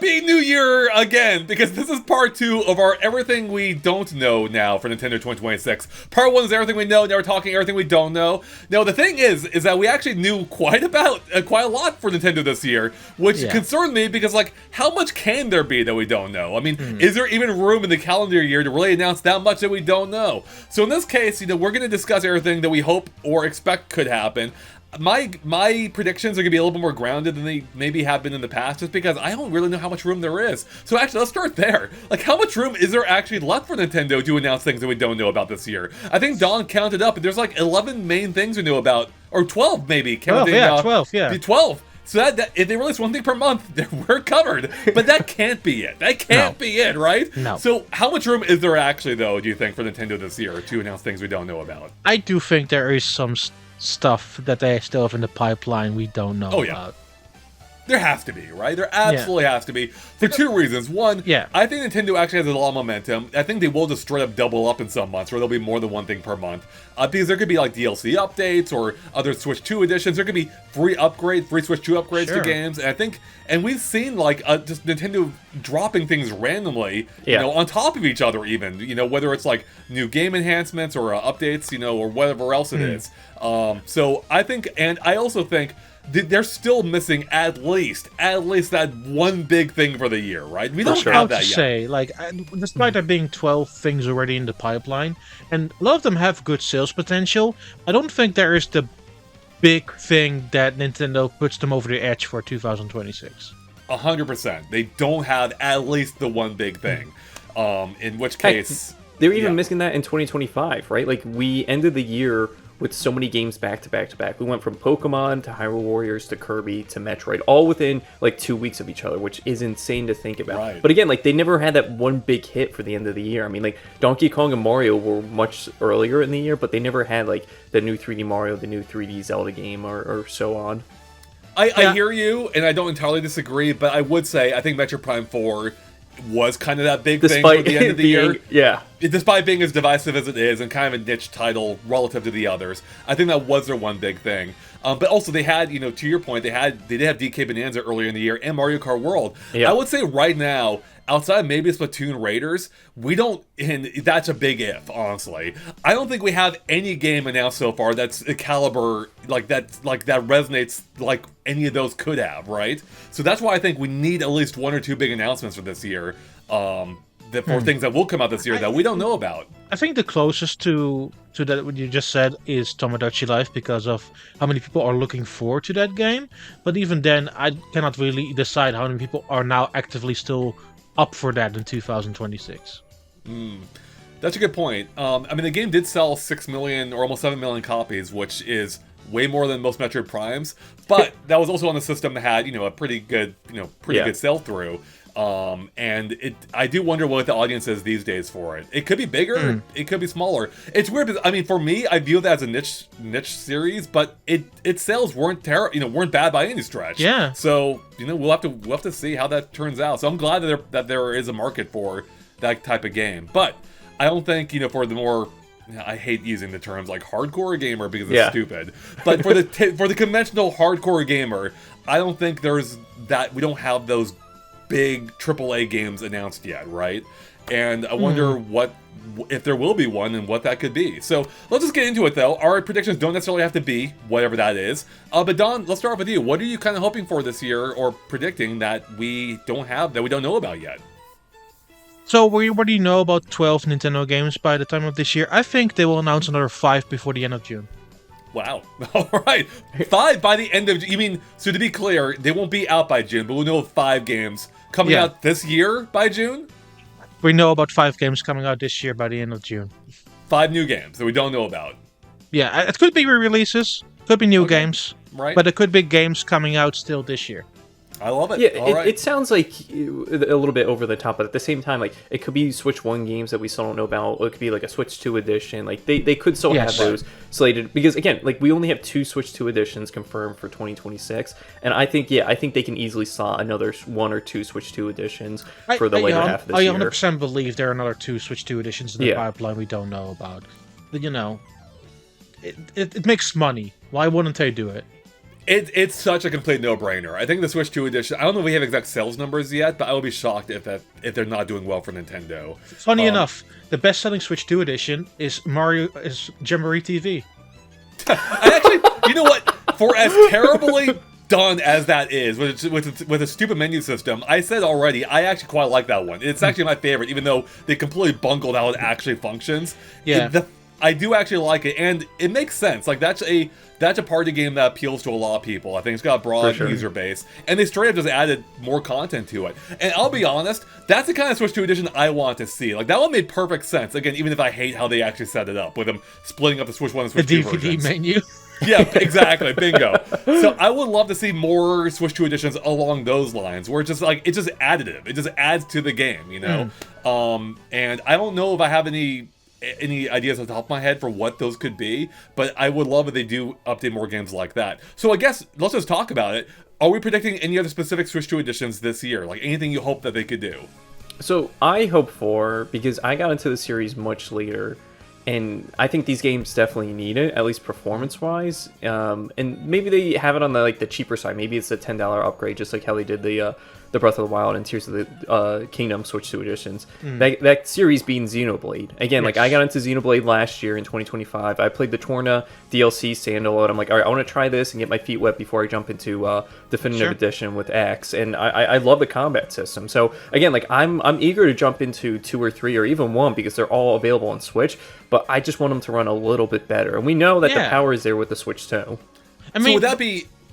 Happy New Year again, because this is part 2 of our Everything We Don't Know now for Nintendo 2026. Part 1 is everything we know, now we're talking everything we don't know. Now, the thing is that we actually knew quite a lot for Nintendo this year, which concerned me because, like, how much can there be that we don't know? I mean, is there even room in the calendar year to really announce that much that we don't know? So in this case, you know, we're going to discuss everything that we hope or expect could happen. My predictions are going to be a little bit more grounded than they maybe have been in the past, just because I don't really know how much room there is. So actually, let's start there. Like, how much room is there actually left for Nintendo to announce things that we don't know about this year? I think Don counted up, and there's like 11 main things we know about, or 12 maybe. 12, counting, 12, yeah. 12. So that if they release one thing per month, we're covered. But that can't be it. That can't be it, right? No. So how much room is there actually, though, do you think, for Nintendo this year to announce things we don't know about? I do think there is some stuff that they still have in the pipeline we don't know about. There has to be, right? There absolutely has to be. For two reasons. One, I think Nintendo actually has a lot of momentum. I think they will just straight up double up in some months, where there'll be more than one thing per month. Because there could be like DLC updates or other Switch 2 editions. There could be free Switch 2 upgrades to games. And I think, and we've seen like just Nintendo dropping things randomly, you know, on top of each other even. You know, whether it's like new game enhancements or updates, you know, or whatever else it is. So I think, and I also think, they're still missing at least that one big thing for the year, right? We don't have that yet. Say, like, despite there being 12 things already in the pipeline, and a lot of them have good sales potential, I don't think there is the big thing that Nintendo puts them over the edge for 2026. 100%. They don't have at least the one big thing. In which case... They're even missing that in 2025, right? Like, we ended the year with so many games back to back to back. We went from Pokemon to Hyrule Warriors to Kirby to Metroid, all within like 2 weeks of each other, which is insane to think about. Right. But again, like, they never had that one big hit for the end of the year. I mean, like, Donkey Kong and Mario were much earlier in the year, but they never had like the new 3D Mario, the new 3D Zelda game, or so on. I hear you, and I don't entirely disagree, but I would say I think Metroid Prime 4 was kind of that big thing for the end of the year. Yeah. Despite being as divisive as it is and kind of a niche title relative to the others, I think that was their one big thing. But also they had, you know, to your point, they did have DK Bonanza earlier in the year and Mario Kart World. Yeah. I would say right now, outside maybe Splatoon Raiders, we don't, and that's a big if, honestly. I don't think we have any game announced so far that's a caliber that resonates like any of those could have, right? So that's why I think we need at least one or two big announcements for this year. For things that will come out this year that we don't know about. I think the closest to that what you just said is Tomodachi Life, because of how many people are looking forward to that game. But even then, I cannot really decide how many people are now actively still up for that in 2026. That's a good point. I mean, the game did sell 6 million or almost 7 million copies, which is way more than most Metroid Primes. But that was also on the system that had, you know, a pretty good sell through. And I do wonder what the audience is these days for it. It could be bigger, it could be smaller. It's weird because, I mean, for me, I view that as a niche series, but its sales weren't bad by any stretch. Yeah. So, you know, we'll have to see how that turns out. So I'm glad that there is a market for that type of game. But I don't think, you know, for the more, I hate using the terms like hardcore gamer because it's stupid. But for the conventional hardcore gamer, I don't think we don't have those big AAA games announced yet, right? And I wonder if there will be one and what that could be. So let's just get into it, though. Our predictions don't necessarily have to be whatever that is. But Don, let's start with you. What are you kind of hoping for this year, or predicting that we don't know about yet? So we already know about 12 Nintendo games by the time of this year. I think they will announce another 5 before the end of June. Wow. All right. 5 by the end of... You mean, so to be clear, they won't be out by June, but we'll know of 5 games coming out this year by June? We know about 5 games coming out this year by the end of June. 5 new games that we don't know about. Yeah, it could be re-releases, could be new games, right? But it could be games coming out still this year. I love it. Yeah, it sounds like a little bit over the top, but at the same time, like, it could be Switch 1 games that we still don't know about. Or it could be like a Switch 2 edition. Like, they could still have those slated, because again, like, we only have 2 Switch 2 editions confirmed for 2026, and I think they can easily slot another 1 or 2 Switch 2 editions for the later half of this year. I 100% believe there are another 2 Switch 2 editions in the pipeline we don't know about. But, you know, it makes money. Why wouldn't they do it? It's such a complete no-brainer. I think the Switch 2 edition, I don't know if we have exact sales numbers yet, but I would be shocked if they're not doing well for Nintendo. Funny enough, the best-selling Switch 2 edition is Jamboree TV. I actually, you know what? For as terribly done as that is, with a stupid menu system, I said already, I actually quite like that one. It's actually my favorite, even though they completely bungled how it actually functions. Yeah. I do actually like it, and it makes sense. Like, that's a party game that appeals to a lot of people. I think it's got a broad user base, and they straight up just added more content to it. And I'll be honest, that's the kind of Switch 2 edition I want to see. Like, that one made perfect sense. Again, even if I hate how they actually set it up, with them splitting up the Switch 1 and Switch 2 DVD versions. menu. Yeah, exactly. Bingo. So I would love to see more Switch 2 editions along those lines, where it's just like, it's just additive. It just adds to the game, you know? And I don't know if I have any ideas off the top of my head for what those could be, but I would love if they do update more games like that. So I guess let's just talk about it. Are we predicting any other specific Switch 2 editions this year? Like, anything you hope that they could do? So I hope for, because I got into the series much later, and I think these games definitely need it, at least performance-wise. And maybe they have it on the cheaper side. Maybe it's a $10 upgrade, just like how they did the Breath of the Wild and Tears of the Kingdom Switch 2 editions. That series being Xenoblade. Again, like, I got into Xenoblade last year in 2025. I played the Torna DLC standalone. I'm like, all right, I want to try this and get my feet wet before I jump into Definitive Edition with X. And I love the combat system. So again, like, I'm eager to jump into 2 or 3 or even 1, because they're all available on Switch. But I just want them to run a little bit better. And we know that the power is there with the Switch 2. I mean, so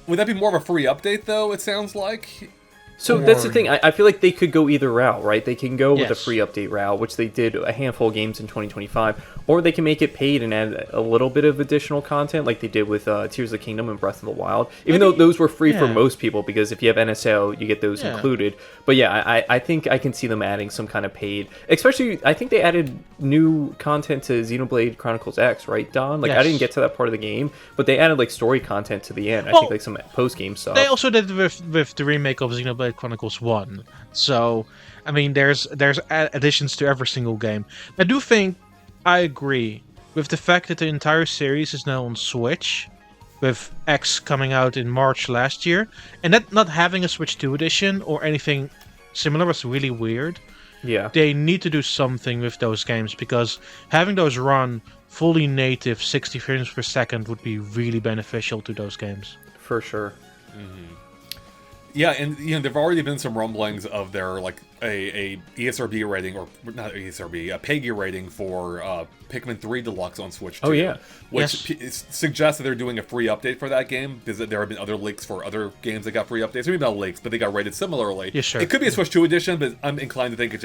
would that be more of a free update, though, it sounds like? So that's the thing. I feel like they could go either route, right? They can go with a free update route, which they did a handful of games in 2025, or they can make it paid and add a little bit of additional content, like they did with Tears of the Kingdom and Breath of the Wild. Even though those were free for most people, because if you have NSO, you get those included. But yeah, I think I can see them adding some kind of paid. Especially, I think they added new content to Xenoblade Chronicles X, right, Don? Like, I didn't get to that part of the game, but they added like story content to the end. I think like some post-game stuff. They also did with the remake of Xenoblade Chronicles 1. So, I mean, there's additions to every single game. I do think I agree with the fact that the entire series is now on Switch, with X coming out in March last year, and that not having a Switch 2 edition or anything similar was really weird. Yeah. They need to do something with those games, because having those run fully native 60 frames per second would be really beneficial to those games. For sure. Yeah, and there've already been some rumblings of their like a ESRB rating, or not ESRB, a PEGI rating for Pikmin 3 Deluxe on Switch 2. Oh yeah, which suggests that they're doing a free update for that game, because there have been other leaks for other games that got free updates. Maybe not leaks, but they got rated similarly. Yeah, sure. It could be a Switch 2 edition, but I'm inclined to think it's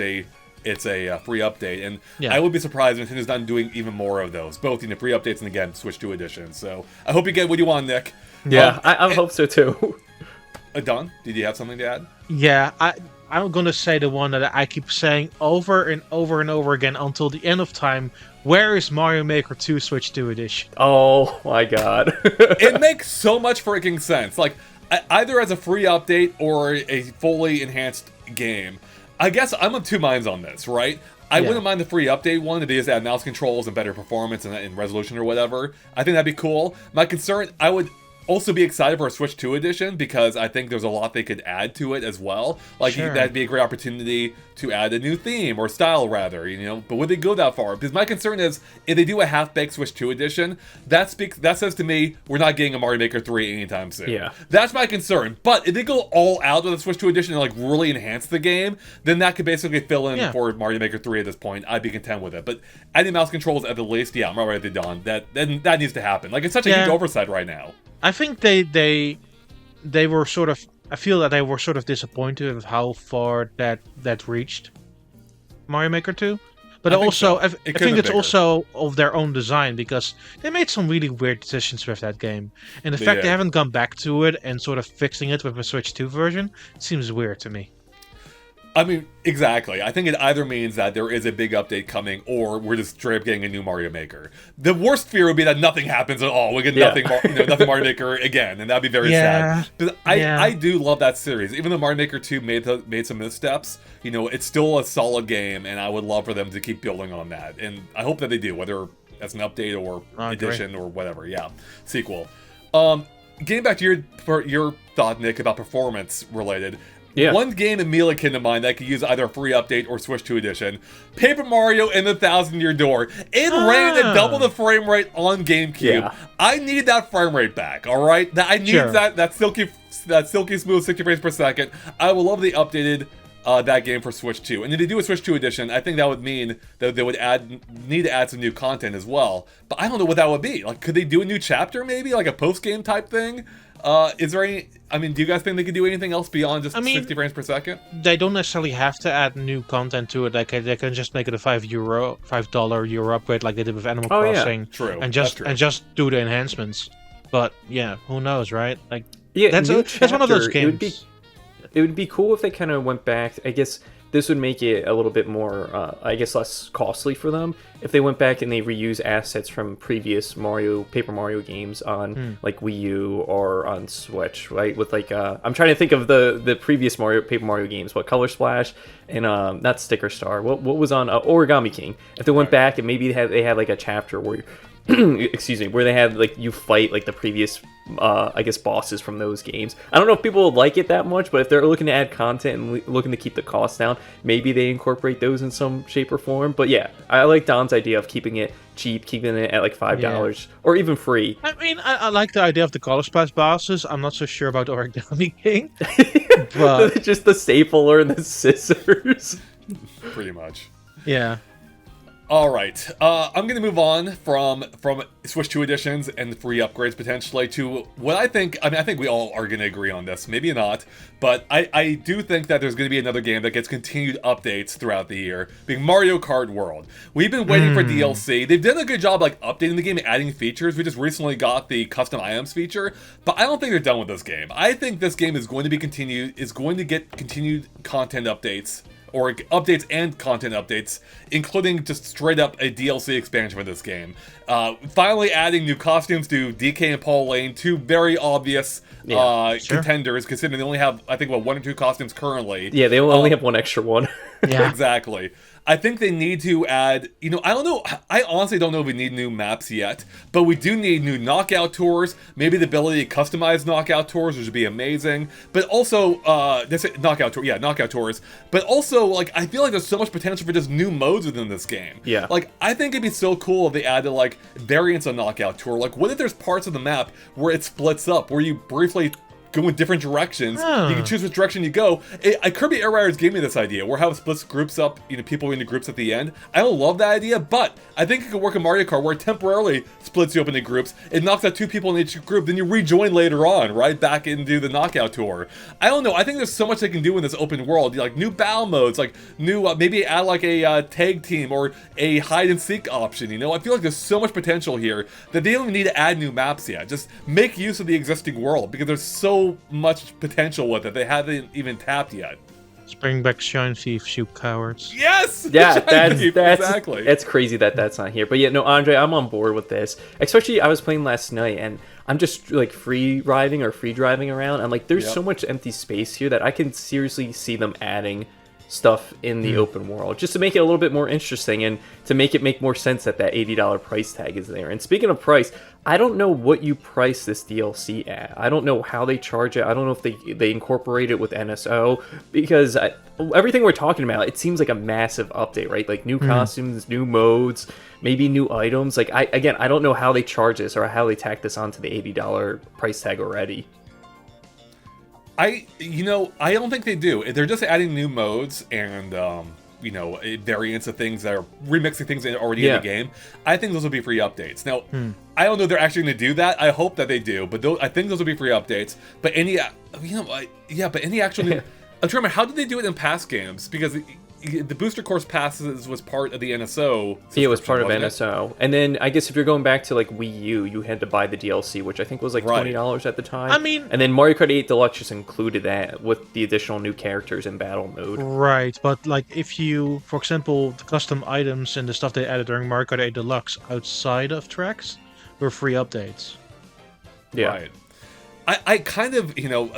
a free update, and I would be surprised if Nintendo's not doing even more of those, both free updates and again Switch 2 edition. So I hope you get what you want, Nick. Yeah, I hope so too. Don, did you have something to add? Yeah, I'm gonna say the one that I keep saying over and over and over again until the end of time. Where is Mario Maker 2 Switch 2 edition? Oh my god. It makes so much freaking sense. Like, either as a free update or a fully enhanced game. I guess I'm of two minds on this, right? I wouldn't mind the free update one if they just add mouse controls and better performance and resolution or whatever. I think that'd be cool. My concern, I would also be excited for a Switch 2 edition, because I think there's a lot they could add to it as well. Like, that'd be a great opportunity to add a new theme, or style rather, but would they go that far? Because my concern is, if they do a half-baked Switch 2 edition, that says to me, we're not getting a Mario Maker 3 anytime soon. Yeah. That's my concern. But if they go all out with a Switch 2 edition and like really enhance the game, then that could basically fill in for Mario Maker 3 at this point. I'd be content with it. But adding mouse controls at the least, I'm right with you, Don. That needs to happen. Like, it's such a huge oversight right now. I think they were sort of. I feel that they were sort of disappointed with how far that reached Mario Maker 2. But I think it's also of their own design, because they made some really weird decisions with that game. And the fact they haven't gone back to it and sort of fixing it with a Switch 2 version seems weird to me. I mean, exactly. I think it either means that there is a big update coming, or we're just straight up getting a new Mario Maker. The worst fear would be that nothing happens at all. We get nothing Mario Maker again, and that'd be very sad. But I do love that series. Even though Mario Maker 2 made some missteps, it's still a solid game, and I would love for them to keep building on that. And I hope that they do, whether that's an update or edition or whatever. Yeah, sequel. getting back to your thought, Nick, about performance related. Yeah. One game immediately came to mind that could use either a free update or Switch 2 edition. Paper Mario and the Thousand Year Door. It ran at double the frame rate on GameCube. Yeah. I need that frame rate back, alright? I need that silky smooth 60 frames per second. I would love the updated that game for Switch 2. And if they do a Switch 2 edition, I think that would mean that they would need to add some new content as well. But I don't know what that would be. Like, could they do a new chapter maybe? Like a post-game type thing? Is there any... I mean, do you guys think they could do anything else beyond just 60 frames per second? They don't necessarily have to add new content to it. They can just make it a $5 upgrade like they did with Animal Crossing. Yeah. True. And just do the enhancements. But yeah, who knows, right? Like, yeah, that's one of those games. It would be cool if they kind of went back. I guess this would make it a little bit more, less costly for them if they went back and they reuse assets from previous Paper Mario games on like Wii U or on Switch, right? With like, I'm trying to think of the previous Paper Mario games, Color Splash and not Sticker Star. What was on Origami King? If they went back and maybe they had like a chapter where excuse me, where they had like you fight like the previous bosses from those games. I don't know if people would like it that much, but if they're looking to add content and looking to keep the cost down, maybe they incorporate those in some shape or form. But yeah, I like Don's idea of keeping it cheap, keeping it at like $5 or even free. I mean, I like the idea of the Color Splash bosses. I'm not so sure about Origami King, but just the stapler and the scissors. Pretty much. Yeah. All right, I'm going to move on from Switch 2 editions and free upgrades potentially to what I think we all are going to agree on this, maybe not, but I do think that there's going to be another game that gets continued updates throughout the year, being Mario Kart World. We've been waiting for DLC. They've done a good job like updating the game and adding features. We just recently got the custom items feature, but I don't think they're done with this game. I think this game is going to get continued content updates, or updates and content updates, including just straight up a DLC expansion for this game. Finally adding new costumes to DK and Paul Lane, two very obvious contenders, considering they only have, I think, one or two costumes currently. Yeah, they only have one extra one. Yeah, exactly. I think they need to add, I don't know, I honestly don't know if we need new maps yet, but we do need new knockout tours, maybe the ability to customize knockout tours, which would be amazing, but also, knockout tours, but also, like, I feel like there's so much potential for just new modes within this game. Yeah. Like, I think it'd be so cool if they added, like, variants of knockout tour. Like, what if there's parts of the map where it splits up, where you briefly go in different directions. You can choose which direction you go. Kirby Air Riders gave me this idea, where how it splits groups up, people into groups at the end. I don't love that idea, but I think it could work in Mario Kart, where it temporarily splits you up into groups. It knocks out two people in each group, then you rejoin later on, right back into the knockout tour. I don't know. I think there's so much they can do in this open world, like new battle modes, like new maybe add like a tag team or a hide and seek option. I feel like there's so much potential here that they don't even need to add new maps yet. Just make use of the existing world, because there's so much potential with it they haven't even tapped yet. Bring back Shine Thief, you cowards. Yes! Yeah, that's exactly. It's crazy that's not here. But yeah, no, Andre, I'm on board with this. Especially, I was playing last night, and I'm just like free driving around, and like there's so much empty space here that I can seriously see them adding stuff in the open world, just to make it a little bit more interesting and to make it make more sense that $80 price tag is there. And speaking of price, I don't know what you price this DLC at. I don't know how they charge it. I don't know if they incorporate it with NSO, because everything we're talking about, it seems like a massive update, right? Like new costumes, new modes, maybe new items. Like I don't know how they charge this or how they tack this onto the $80 price tag already. I don't think they do. They're just adding new modes and, variants of things that are remixing things that are already in the game. I think those will be free updates. Now, I don't know if they're actually going to do that. I hope that they do, but I think those will be free updates. But any actual new... I'm trying to remember, how did they do it in past games? Because the Booster Course passes was part of the NSO. Yeah, it was part of NSO. And then I guess if you're going back to like Wii U, you had to buy the DLC, which I think was like $20 at the time. I mean, and then Mario Kart 8 Deluxe just included that with the additional new characters in battle mode. Right, but like if you, for example, the custom items and the stuff they added during Mario Kart 8 Deluxe outside of tracks were free updates. Yeah. Right. I kind of,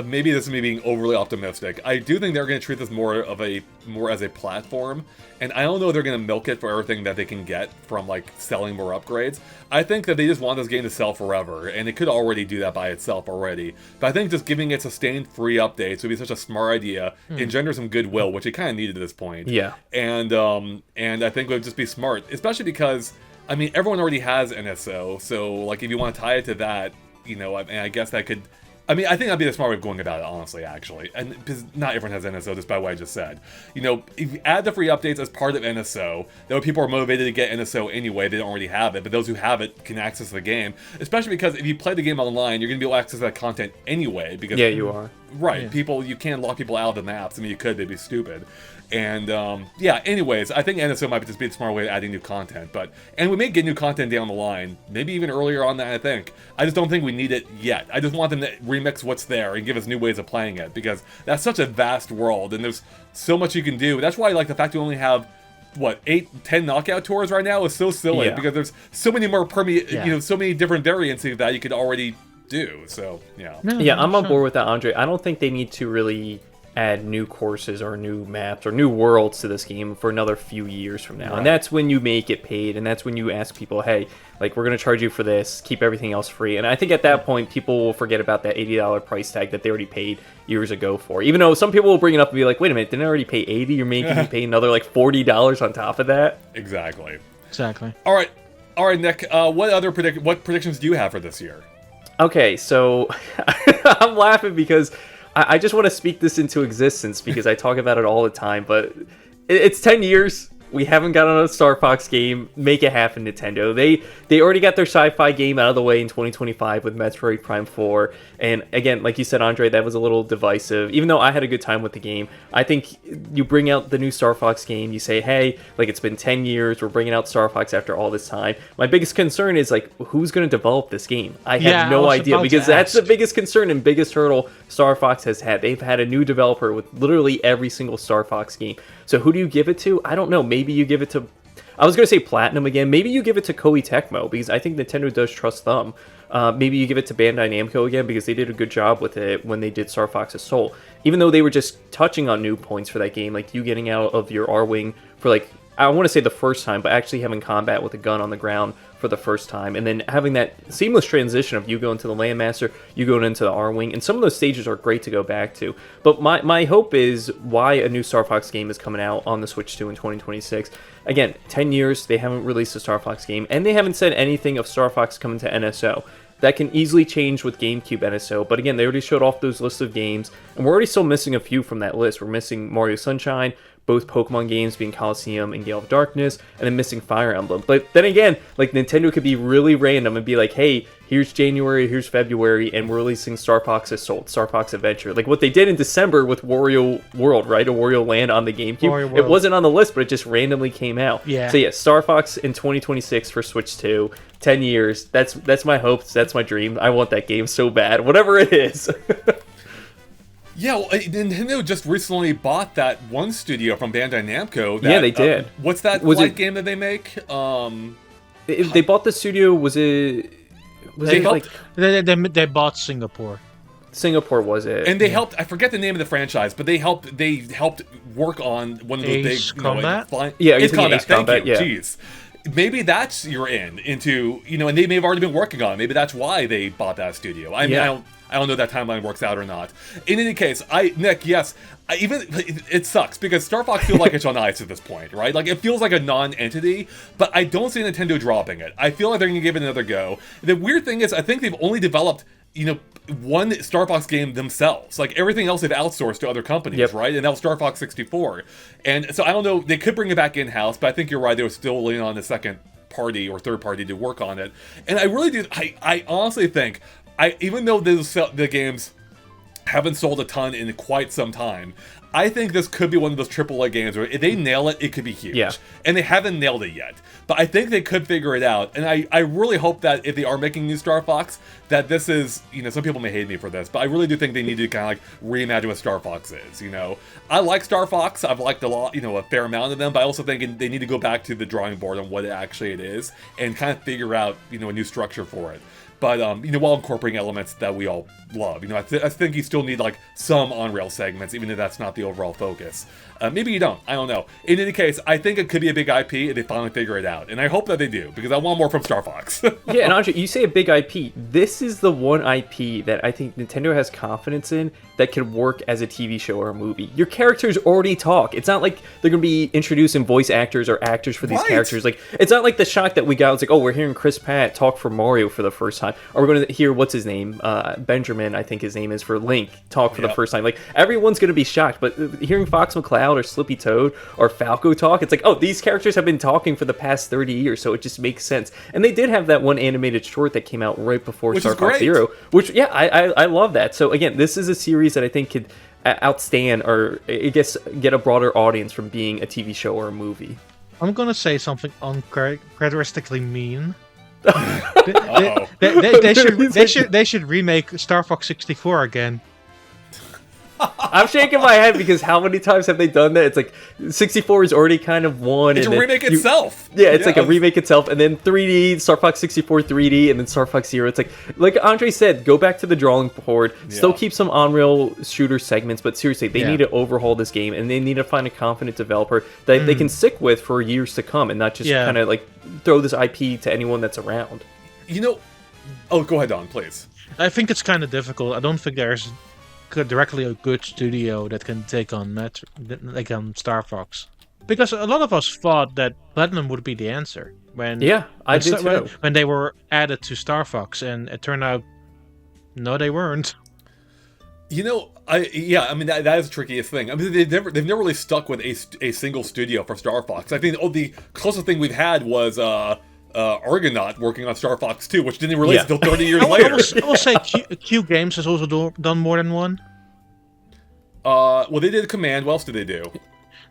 maybe this is me being overly optimistic. I do think they're going to treat this more as a platform, and I don't know if they're going to milk it for everything that they can get from like selling more upgrades. I think that they just want this game to sell forever, and it could already do that by itself already. But I think just giving it sustained free updates would be such a smart idea, engender some goodwill, which it kind of needed at this point. Yeah. And I think it would just be smart, especially because I mean everyone already has NSO, so like if you want to tie it to that. I guess that could... I mean, I think that'd be the smart way of going about it, honestly, actually. And because not everyone has NSO, despite what I just said. If you add the free updates as part of NSO, that way people are motivated to get NSO anyway, they don't already have it, but those who have it can access the game. Especially because if you play the game online, you're going to be able to access that content anyway. Because yeah, you are. Right, yeah. You can't lock people out of the maps. I mean, you could, they'd be stupid. And, anyways, I think NSO might just be a smart way of adding new content, and we may get new content down the line, maybe even earlier on that, I think. I just don't think we need it yet. I just want them to remix what's there and give us new ways of playing it, because that's such a vast world, and there's so much you can do. That's why I like the fact we only have 8-10 knockout tours right now is so silly, because there's so many more so many different variants of that you could already do, so, yeah. Yeah, I'm on board with that, Andre. I don't think they need to really add new courses or new maps or new worlds to this game for another few years from now. Right. And that's when you make it paid, and that's when you ask people, hey, like, we're going to charge you for this, keep everything else free. And I think at that point, people will forget about that $80 price tag that they already paid years ago for. Even though some people will bring it up and be like, wait a minute, didn't I already pay $80? You're making me pay another, like, $40 on top of that? Exactly. All right, Nick, what predictions do you have for this year? Okay, so I'm laughing because I just want to speak this into existence because I talk about it all the time, but it's 10 years. We haven't got another Star Fox game. Make it happen, Nintendo. They already got their sci-fi game out of the way in 2025 with Metroid Prime 4. And again, like you said, Andre, that was a little divisive. Even though I had a good time with the game, I think you bring out the new Star Fox game, you say, hey, like, it's been 10 years, we're bringing out Star Fox after all this time. My biggest concern is, like, who's going to develop this game? I have no idea, because that's the biggest concern and biggest hurdle Star Fox has had. They've had a new developer with literally every single Star Fox game. So who do you give it to? I don't know. Maybe you give it to... I was going to say Platinum again. Maybe you give it to Koei Tecmo, because I think Nintendo does trust them. Maybe you give it to Bandai Namco again, because they did a good job with it when they did Star Fox Assault. Even though they were just touching on new points for that game, like you getting out of your R-Wing for, like, I want to say the first time, but actually having combat with a gun on the ground for the first time, and then having that seamless transition of you going to the Landmaster, you going into the R-Wing, and some of those stages are great to go back to. But my hope is why a new Star Fox game is coming out on the Switch 2 in 2026. Again, 10 years, they haven't released a Star Fox game, and they haven't said anything of Star Fox coming to NSO. That can easily change with GameCube NSO, but again, they already showed off those lists of games, and we're already still missing a few from that list. We're missing Mario Sunshine, both Pokemon games being Coliseum and Gale of Darkness, and then missing Fire Emblem. But then again, like, Nintendo could be really random and be like, hey, here's January, here's February, and we're releasing Star Fox Assault, Star Fox Adventure. Like what they did in December with Wario World, right? Or Wario Land on the GameCube. It wasn't on the list, but it just randomly came out. Yeah. So yeah, Star Fox in 2026 for Switch 2. 10 years. That's my hopes. That's my dream. I want that game so bad. Whatever it is. Yeah, well, Nintendo just recently bought that one studio from Bandai Namco. Yeah, they did. What's that flight game that they make? They bought the studio. They bought Singapore. Singapore was it? And they helped. I forget the name of the franchise, but they helped work on one of those Ace big Combat. Ace Combat. Thank you. Yeah. Jeez. Maybe that's into, and they may have already been working on it. Maybe that's why they bought that studio. I don't know if that timeline works out or not. In any case, Nick, yes, it sucks because Star Fox feels like it's on ice at this point, right? Like, it feels like a non-entity, but I don't see Nintendo dropping it. I feel like they're going to give it another go. The weird thing is, I think they've only developed, one Star Fox game themselves. Like, everything else they've outsourced to other companies, right? And that was Star Fox 64. And so I don't know, they could bring it back in-house, but I think you're right, they were still leaning on the second party or third party to work on it. And I really do, I honestly think, even though the games haven't sold a ton in quite some time, I think this could be one of those AAA games where if they nail it, it could be huge. Yeah. And they haven't nailed it yet. But I think they could figure it out. And I really hope that if they are making new Star Fox, that this is, some people may hate me for this, but I really do think they need to kind of like reimagine what Star Fox is, I like Star Fox. I've liked a lot, a fair amount of them, but I also think they need to go back to the drawing board on what it is and kind of figure out, a new structure for it. but while incorporating elements that we all love. I think you still need like some on-rail segments, even if that's not the overall focus. Maybe you don't. I don't know. In any case, I think it could be a big IP if they finally figure it out, and I hope that they do because I want more from Star Fox. Yeah, and Andre, you say a big IP. This is the one IP that I think Nintendo has confidence in that can work as a TV show or a movie. Your characters already talk. It's not like they're going to be introducing voice actors or actors for these characters. Like, it's not like the shock that we got. It's like, oh, we're hearing Chris Pratt talk for Mario for the first time. Or we're going to hear, what's his name? Benjamin, I think his name is, for Link, talk for the first time. Like, everyone's going to be shocked. But hearing Fox McCloud or Slippy Toad or Falco talk, it's like, oh, these characters have been talking for the past 30 years, so it just makes sense. And they did have that one animated short that came out right before Star Fox Zero, which, yeah, I love that. So, again, this is a series that I think could outstand, or I guess get a broader audience from being a TV show or a movie. I'm gonna say something uncharacteristically mean. They should remake Star Fox 64 again. I'm shaking my head because how many times have they done that? It's like 64 is already kind of one. It's a remake itself. Yeah, it's like a remake itself, and then 3D, Star Fox 64 3D, and then Star Fox Zero. It's like Andre said, go back to the drawing board. Still keep some on-rail shooter segments, but seriously, they need to overhaul this game, and they need to find a confident developer that they can stick with for years to come, and not just kind of like throw this IP to anyone that's around. Oh, go ahead, Don, please. I think it's kind of difficult. I don't think there's directly a good studio that can take on Star Fox, because a lot of us thought that Platinum would be the answer when I did too. When they were added to Star Fox, and it turned out no, they weren't. That is the trickiest thing. I mean, they've never really stuck with a single studio for Star Fox. I think the closest thing we've had was Argonaut working on Star Fox 2, which didn't release until 30 years later. I will say Q Games has also done more than one. Well, they did Command. What else did they do?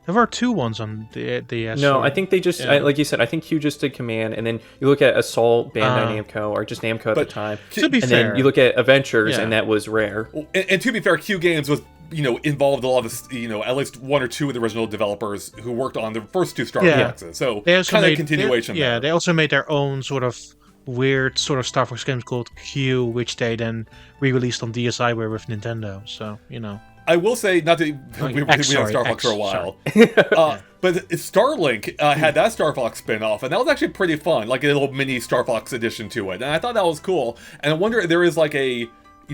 There were 2 ones on the DS. No, I think they just, like you said, I think Q just did Command, and then you look at Assault, Bandai Namco, or just Namco at the time. To be fair, then you look at Adventures, and that was Rare. And to be fair, Q Games was involved a lot of at least 1 or 2 of the original developers who worked on the first 2 Star Foxes. So kind of a continuation. They also made their own sort of weird sort of Star Fox games called Q, which they then re-released on DSiWare with Nintendo. So I will say, not that we had Star Fox for a while, but Starlink had that Star Fox spin-off, and that was actually pretty fun, like a little mini Star Fox addition to it, and I thought that was cool. And I wonder if there is like a,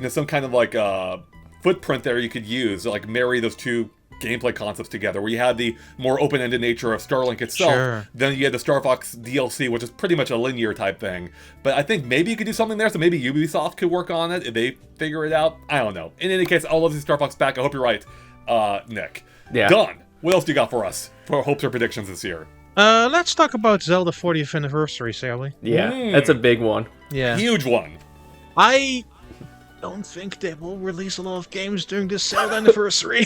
some kind of like footprint there you could use, like marry those 2 gameplay concepts together, where you had the more open-ended nature of Starlink itself, then you had the Star Fox DLC, which is pretty much a linear type thing. But I think maybe you could do something there, so maybe Ubisoft could work on it if they figure it out. I don't know. In any case, I'll love to see Star Fox back. I hope you're right, Nick. Yeah. Don, what else do you got for us for hopes or predictions this year? Let's talk about Zelda 40th anniversary, shall we? Yeah, that's a big one. Yeah. Huge one. I don't think they will release a lot of games during this Zelda anniversary.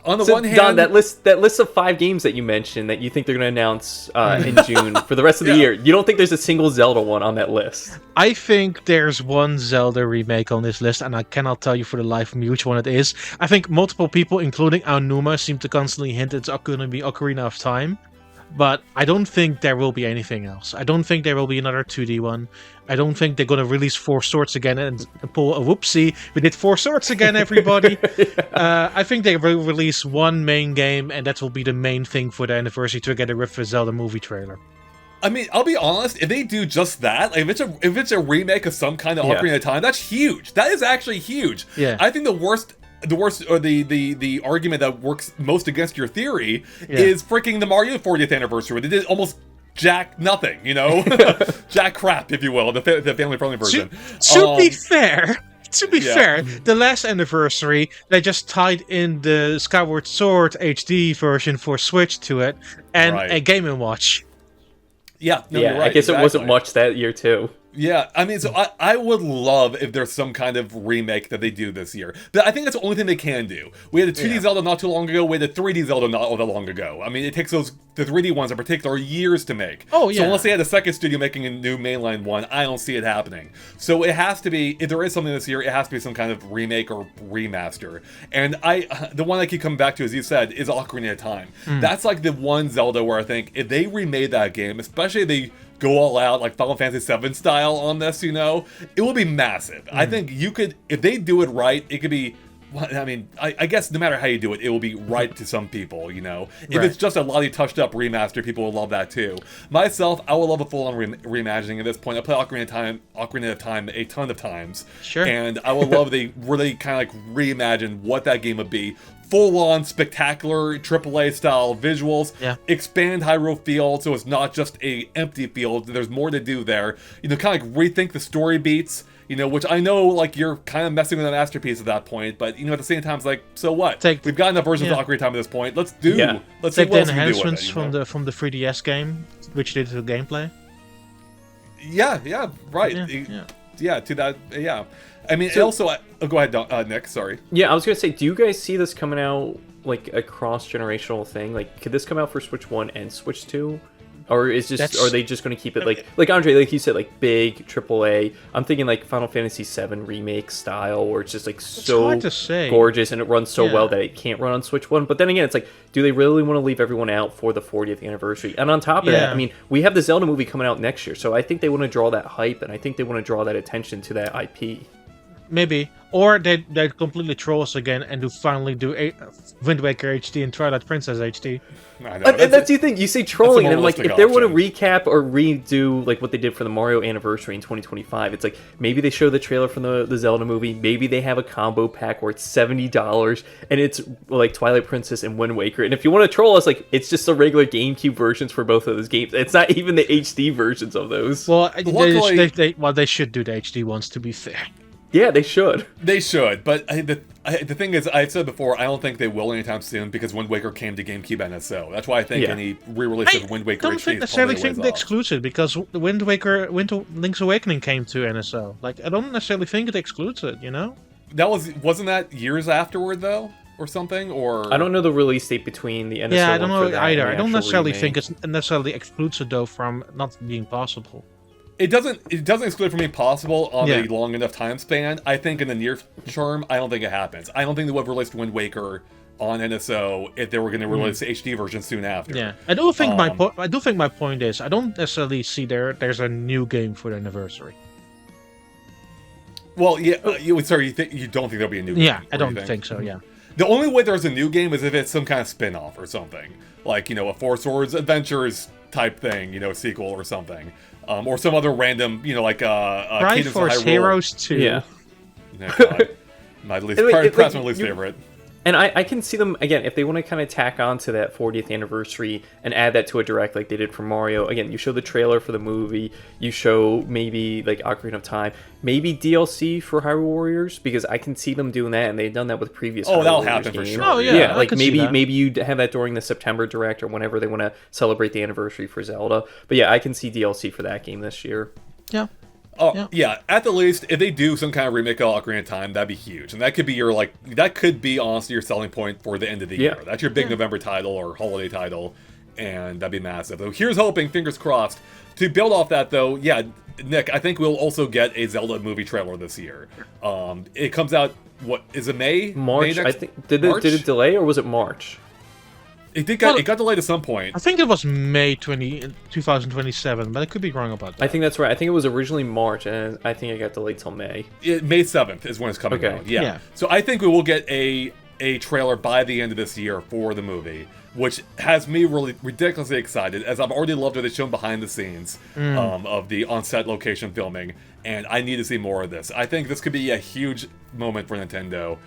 On the one hand, Don, that list of 5 games that you mentioned that you think they're going to announce in June for the rest of the year, you don't think there's a single Zelda one on that list? I think there's one Zelda remake on this list, and I cannot tell you for the life of me which one it is. I think multiple people, including Aonuma, seem to constantly hint it's going to be Ocarina of Time. But I don't think there will be anything else. I don't think there will be another 2D one. I don't think they're going to release 4 Swords again and pull a whoopsie. We did 4 Swords again, everybody. I think they will release one main game, and that will be the main thing for the anniversary, together with the Zelda movie trailer. I mean, I'll be honest, if they do just that, like if it's a remake of some kind of Ocarina of Time, that's huge. That is actually huge. Yeah. I think the worst or the argument that works most against your theory is freaking the Mario 40th anniversary. They did almost jack nothing, jack crap, if you will, the family-friendly version. To be fair, the last anniversary, they just tied in the Skyward Sword HD version for Switch to it, and a Game & Watch. Yeah, no, you're right. I guess it wasn't much that year, too. Yeah, I mean, so I would love if there's some kind of remake that they do this year. But I think that's the only thing they can do. We had a 2D Zelda not too long ago. We had a 3D Zelda not all that long ago. I mean, it takes the 3D ones in particular years to make. Oh, yeah. So unless they had a second studio making a new mainline one, I don't see it happening. So it has to be, if there is something this year, it has to be some kind of remake or remaster. And the one I keep coming back to, as you said, is Ocarina of Time. That's like the one Zelda where I think if they remade that game, especially if they go all out like Final Fantasy VII style on this, it will be massive. I think you could, if they do it right, it could be. I mean, I guess no matter how you do it, it will be right to some people, If it's just a lolly touched up remaster, people will love that too. Myself, I will love a full-on reimagining at this point. I play Ocarina of Time a ton of times. Sure. And I would love the really kind of like reimagine what that game would be. Full-on, spectacular, AAA style visuals. Yeah. Expand Hyrule Field so it's not just a empty field. There's more to do there. Kind of like rethink the story beats. Which I know, like, you're kind of messing with a masterpiece at that point, but, at the same time, it's like, so what? We've got enough versions of Ocarina of Time at this point. Let's see what else we can do with it, enhancements from the 3DS game, which did the gameplay. Yeah, right. Yeah, to that, yeah. I mean, also, go ahead, Nick, sorry. Yeah, I was going to say, do you guys see this coming out, like, a cross-generational thing? Like, could this come out for Switch 1 and Switch 2? Or are they just going to keep it like Andre, like you said, like big AAA? I'm thinking like Final Fantasy VII remake style, where it's just like so gorgeous and it runs so well that it can't run on Switch 1. But then again, it's like, do they really want to leave everyone out for the 40th anniversary? And on top of that, I mean, we have the Zelda movie coming out next year, so I think they want to draw that hype, and I think they want to draw that attention to that IP. Maybe. Or they completely troll us again and finally do Wind Waker HD and Twilight Princess HD. I know, and that's the thing. You say trolling, and like if they want to recap or redo like what they did for the Mario anniversary in 2025, it's like maybe they show the trailer from the Zelda movie. Maybe they have a combo pack where it's $70 and it's like Twilight Princess and Wind Waker. And if you want to troll us, like it's just the regular GameCube versions for both of those games. It's not even the HD versions of those. Well, they should do the HD ones, to be fair. Yeah, they should. They should, but the thing is, I've said before, I don't think they will anytime soon because Wind Waker came to GameCube NSO. That's why I think any re-release of Wind Waker HD is probably necessarily think the exclusive, because Link's Awakening came to NSO. Like, I don't necessarily think it excludes it, Wasn't that years afterward though, or something? Or I don't know the release date between the NSO. Yeah, I don't know either. I don't necessarily remake. think it's necessarily excludes it though from not being possible. It doesn't exclude from being possible on a long enough time span. I think in the near term, I don't think it happens. I don't think they would have released Wind Waker on NSO if they were going to release the HD version soon after. Yeah, I do think my point is I don't necessarily see there's a new game for the anniversary. Well, yeah, you don't think there'll be a new game? Yeah, I don't think so. Yeah. The only way there's a new game is if it's some kind of spin-off or something, like a Four Swords Adventures type thing, sequel or something. Or some other random, like Triforce Heroes 2. Yeah. My least favorite. And I can see them, again, if they want to kind of tack on to that 40th anniversary and add that to a direct like they did for Mario. Again, you show the trailer for the movie, you show maybe like Ocarina of Time, maybe DLC for Hyrule Warriors, because I can see them doing that, and they've done that with previous Hyrule that'll Warriors happen games. for sure. Oh, yeah, like maybe you have that during the September Direct or whenever they want to celebrate the anniversary for Zelda. But yeah, I can see DLC for that game this year. Yeah. Oh, yeah, at the least, if they do some kind of remake of Ocarina of Time, that'd be huge. And that could be honestly your selling point for the end of the year. That's your big November title or holiday title, and that'd be massive. So here's hoping, fingers crossed. To build off that, though, yeah, Nick, I think we'll also get a Zelda movie trailer this year. It comes out, is it May? March, May I think. Did it delay, or was it March? It got delayed at some point. I think it was May 2027, but I could be wrong about that. I think that's right. I think it was originally March, and I think it got delayed till May. May 7th is when it's coming out. Yeah. So I think we will get a trailer by the end of this year for the movie, which has me really ridiculously excited, as I've already loved what they've shown behind the scenes of the on-set location filming, and I need to see more of this. I think this could be a huge moment for Nintendo,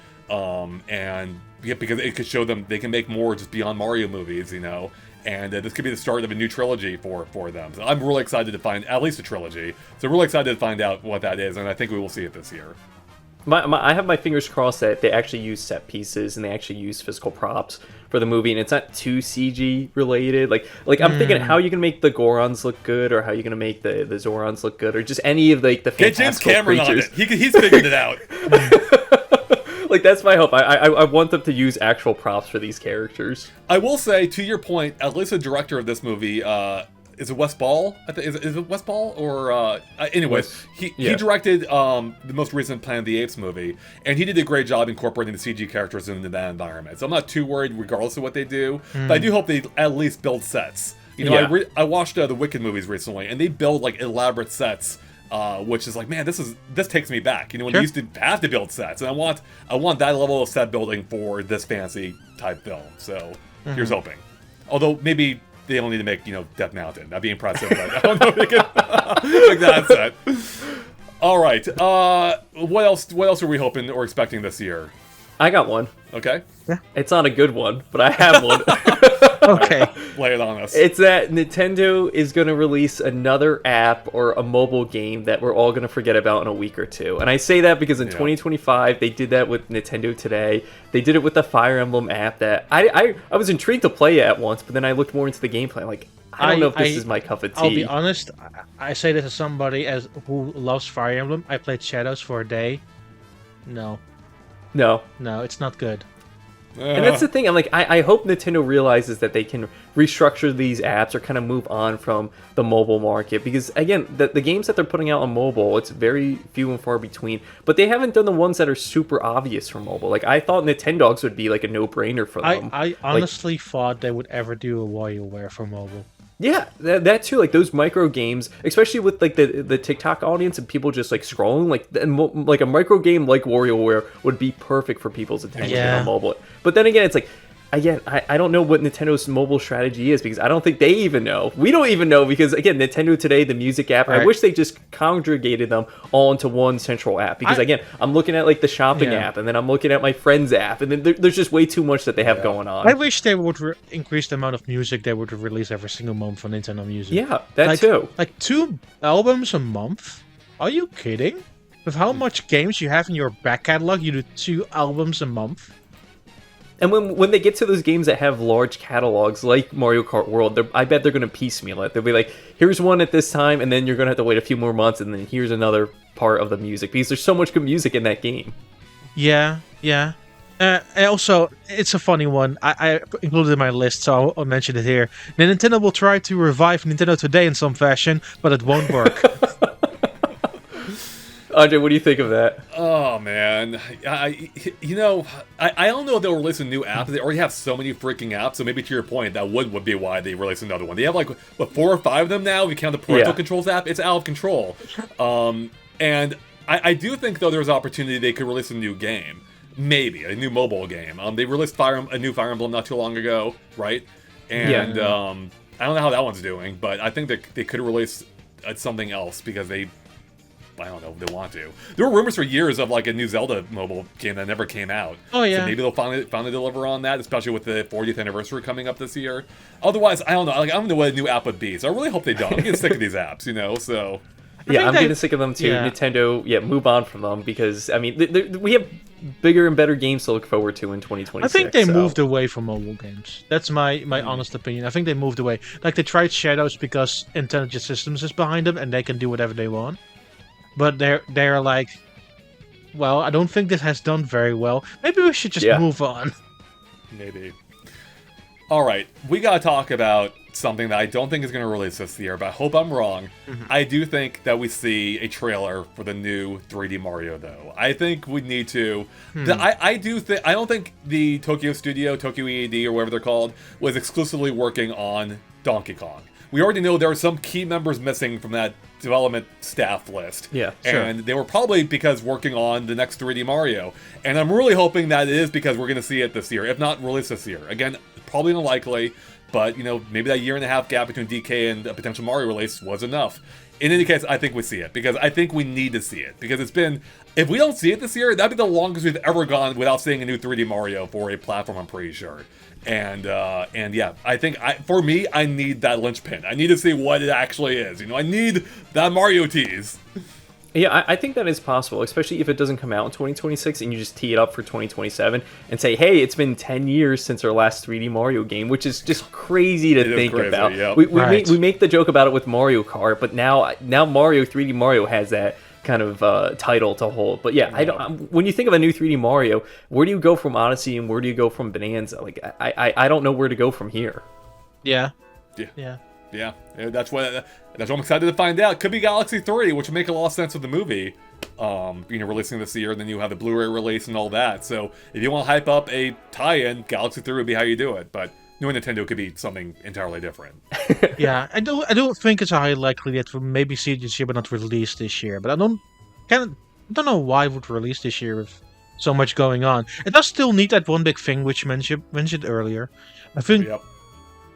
and because it could show them they can make more just beyond Mario movies, and this could be the start of a new trilogy for them. So I'm really excited to find at least a trilogy. So really excited to find out what that is, and I think we will see it this year. I have my fingers crossed that they actually use set pieces and they actually use physical props for the movie, and it's not too CG related. Like I'm thinking, how are you gonna make the Gorons look good, or how are you gonna make the Zorons look good, or just any of the Get James Cameron creatures. on it. He's figured it out. Like, that's my hope. I want them to use actual props for these characters. I will say, to your point, at least the director of this movie, is it Wes Ball? Is it Wes Ball? Or, anyways, he directed the most recent Planet of the Apes movie, and he did a great job incorporating the CG characters into that environment. So I'm not too worried regardless of what they do, but I do hope they at least build sets. You know, Yeah. I watched the Wicked movies recently, and they build like elaborate sets, which is like, man, this takes me back. You know, when Sure. they used to have to build sets, and I want that level of set building for this fantasy type film. So here's hoping. Although maybe they don't need to make Death Mountain. That'd be impressive, but I don't know if they can make that set. All right. What else? What else are we hoping or expecting this year? I got one. Okay. It's not a good one, but I have one. Okay. Lay it on us. It's that Nintendo is going to release another app or a mobile game that we're all going to forget about in a week or two. And I say that because in 2025, they did that with Nintendo Today. They did it with the Fire Emblem app that I was intrigued to play at once, but then I looked more into the gameplay. Like, I don't know if this is my cup of tea. I'll be honest. I say this as somebody who loves Fire Emblem. I played Shadows for a day. No, it's not good. And that's the thing. I'm like, I hope Nintendo realizes that they can restructure these apps or kind of move on from the mobile market. Because, again, the games that they're putting out on mobile, it's very few and far between. But they haven't done the ones that are super obvious for mobile. Like, I thought Nintendogs would be, like, a no-brainer for them. I honestly thought they would ever do a WarioWare for mobile. Yeah, that too. Like those micro games, especially with like the TikTok audience and people just like scrolling, like a micro game like WarioWare would be perfect for people's attention on mobile. But then again, it's like, again, I don't know what Nintendo's mobile strategy is because I don't think they even know. We don't even know because, again, Nintendo Today, the music app, I wish they just congregated them all into one central app. Because, again, I'm looking at, like, the shopping app, and then I'm looking at my friend's app, and then there's just way too much that they have going on. I wish they would increase the amount of music they would release every single month on Nintendo Music. Yeah, that too. Like 2 albums a month? Are you kidding? With how much games you have in your back catalog, you do 2 albums a month? And when they get to those games that have large catalogs like Mario Kart World, I bet they're going to piecemeal it. They'll be like, here's one at this time, and then you're going to have to wait a few more months, and then here's another part of the music. Because there's so much good music in that game. Yeah. And also, it's a funny one. I included it in my list, so I'll mention it here. Nintendo will try to revive Nintendo Today in some fashion, but it won't work. Andre, what do you think of that? Oh man, I don't know if they'll release a new app. They already have so many freaking apps. So maybe to your point, that would be why they release another one. They have like 4 or 5 of them now. If you count the parental controls app, it's out of control. And I do think though there's opportunity they could release a new game, maybe a new mobile game. They released a new Fire Emblem not too long ago, right? And I don't know how that one's doing, but I think they could release something else because I don't know if they want to. There were rumors for years of like a new Zelda mobile game that never came out. Oh yeah. So maybe they'll finally deliver on that, especially with the 40th anniversary coming up this year. Otherwise, I don't know. Like, I don't know what a new app would be. So I really hope they don't. I'm getting sick of these apps, So I'm getting sick of them too. Yeah. Nintendo, move on from them because I mean we have bigger and better games to look forward to in 2026. I think they moved away from mobile games. That's my honest opinion. I think they moved away. Like they tried Shadows because Intelligent Systems is behind them and they can do whatever they want. But they're like, well, I don't think this has done very well. Maybe we should just move on. Maybe. All right, we gotta talk about something that I don't think is going to release this year, but I hope I'm wrong. I do think that we see a trailer for the new 3D Mario, though. I think we need to. I don't think the Tokyo Studio, Tokyo EAD, or whatever they're called, was exclusively working on Donkey Kong. We already know there are some key members missing from that development staff list. Yeah, sure. And they were probably because working on the next 3D Mario. And I'm really hoping that it is because we're going to see it this year, if not release this year. Again, probably unlikely, but, maybe that 1.5 year gap between DK and a potential Mario release was enough. In any case, I think we see it, because I think we need to see it. Because it's been, if we don't see it this year, that'd be the longest we've ever gone without seeing a new 3D Mario for a platform, I'm pretty sure. And yeah, I think, for me, I need that linchpin. I need to see what it actually is. I need that Mario tease. Yeah, I think that is possible, especially if it doesn't come out in 2026 and you just tee it up for 2027 and say, hey, it's been 10 years since our last 3D Mario game, which is just crazy to think about. Yep. We make the joke about it with Mario Kart, but now Mario 3D Mario has that kind of title to hold. But yeah, when you think of a new 3D Mario, where do you go from Odyssey and where do you go from Bonanza? Like, I don't know where to go from here. Yeah. Yeah, that's what I'm excited to find out. Could be Galaxy 3, which would make a lot of sense with the movie, releasing this year, and then you have the Blu-ray release and all that. So if you want to hype up a tie-in, Galaxy 3 would be how you do it. But knowing Nintendo could be something entirely different. Yeah, I don't think it's a high likelihood we'll maybe see it this year, but not release this year. But I don't know why it would release this year with so much going on. It does still need that one big thing which you mentioned earlier. I think Yep.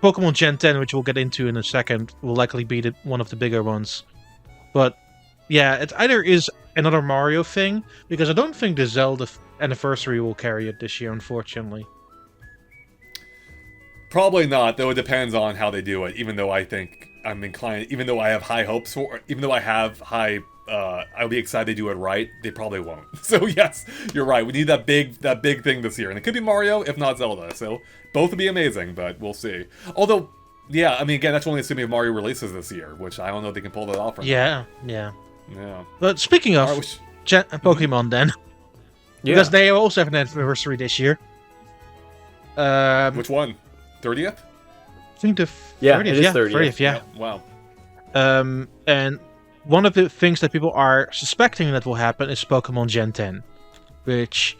Pokemon Gen 10, which we'll get into in a second, will likely be one of the bigger ones. But yeah, it either is another Mario thing, because I don't think the Zelda anniversary will carry it this year, unfortunately. Probably not, though it depends on how they do it, even though I think I'm inclined, even though I have high hopes for, even though I have high, I'll be excited to do it right, they probably won't. So yes, you're right, we need that big thing this year, and it could be Mario, if not Zelda, so both would be amazing, but we'll see. Although, yeah, I mean, again, that's only assuming if Mario releases this year, which I don't know if they can pull that off or not. Yeah. Yeah. But speaking of Pokemon, then, Yeah. because they also have an anniversary this year. Which one? 30th? I think the 30th, Yeah, it is 30th. yeah. Wow. And one of the things that people are suspecting that will happen is Pokemon Gen 10, which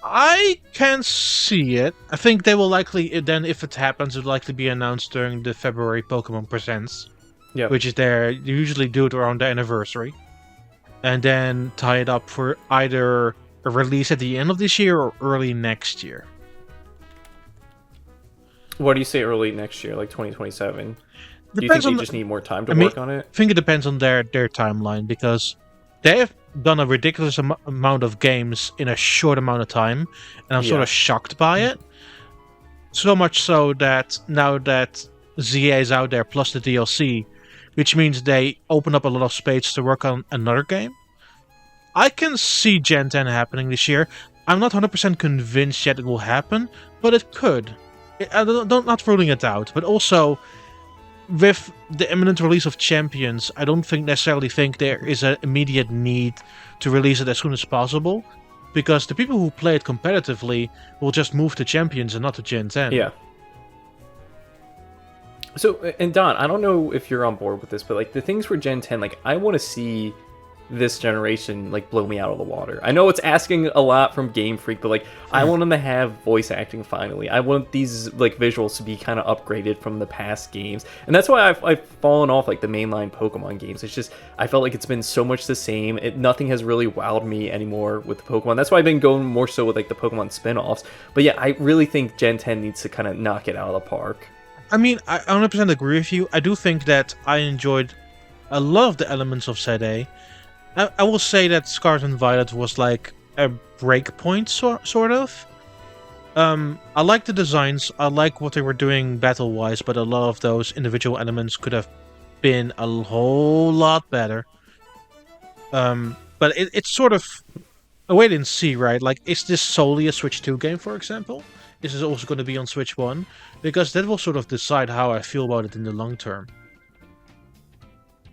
I can see it. I think they will likely, then if it happens, it will likely be announced during the February Pokemon Presents, which is they usually do it around the anniversary, and then tie it up for either a release at the end of this year or early next year. What do you say early next year, like 2027? Do you Depends think on they just need more time to I mean, work on it? I think it depends on their timeline, because they have done a ridiculous amount of games in a short amount of time, and I'm sort of shocked by it. So much so that now that ZA is out there, plus the DLC, which means they open up a lot of space to work on another game. I can see Gen 10 happening this year. I'm not 100% convinced yet it will happen, but it could. I'm not ruling it out, but also with the imminent release of Champions, I don't necessarily think there is an immediate need to release it as soon as possible, because the people who play it competitively will just move to Champions and not to Gen 10. Yeah. So, and Don, I don't know if you're on board with this, but like the things for Gen 10, like I want to see this generation like blow me out of the water. I know it's asking a lot from Game Freak, but like I want them to have voice acting finally. I want these like visuals to be kind of upgraded from the past games, and that's why I've fallen off like the mainline Pokemon games. It's just I felt like it's been so much the same. Nothing has really wowed me anymore with the Pokemon. That's why I've been going more so with like the Pokemon spin-offs. But yeah, I really think Gen 10 needs to kind of knock it out of the park. I mean, I 100% agree with you. I do think that I enjoyed a lot of the elements of ZA. I will say that Scarlet and Violet was like a breakpoint, sort of. I like the designs, I like what they were doing battle-wise, but a lot of those individual elements could have been a whole lot better. But it's sort of a wait and see, right? Like, is this solely a Switch 2 game, for example? Is this also going to be on Switch 1? Because that will sort of decide how I feel about it in the long term.